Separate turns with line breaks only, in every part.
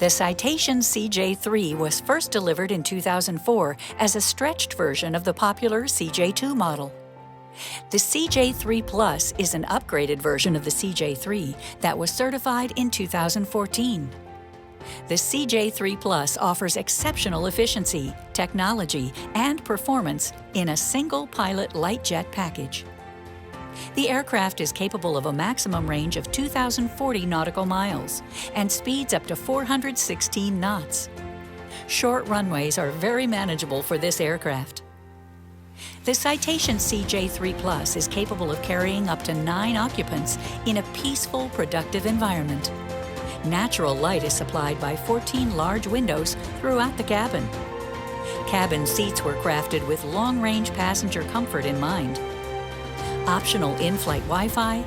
The Citation CJ3 was first delivered in 2004 as a stretched version of the popular CJ2 model. The CJ3 Plus is an upgraded version of the CJ3 that was certified in 2014. The CJ3 Plus offers exceptional efficiency, technology, and performance in a single pilot light jet package. The aircraft is capable of a maximum range of 2,040 nautical miles and speeds up to 416 knots. Short runways are very manageable for this aircraft. The Citation CJ3 Plus is capable of carrying up to 9 occupants in a peaceful, productive environment. Natural light is supplied by 14 large windows throughout the cabin. Cabin seats were crafted with long-range passenger comfort in mind. Optional in-flight Wi-Fi,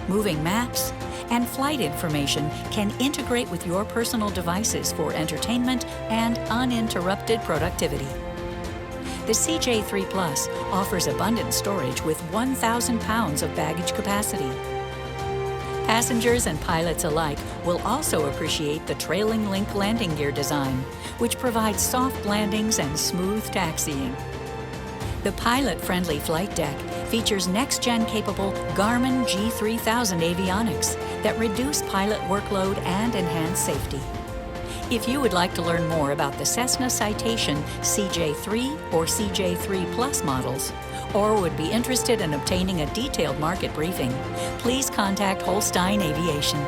moving maps, and flight information can integrate with your personal devices for entertainment and uninterrupted productivity. The CJ3 Plus offers abundant storage with 1,000 pounds of baggage capacity. Passengers and pilots alike will also appreciate the trailing link landing gear design, which provides soft landings and smooth taxiing. The pilot-friendly flight deck features next-gen capable Garmin G3000 avionics that reduce pilot workload and enhance safety. If you would like to learn more about the Cessna Citation CJ3 or CJ3 Plus models, or would be interested in obtaining a detailed market briefing, please contact Holstein Aviation.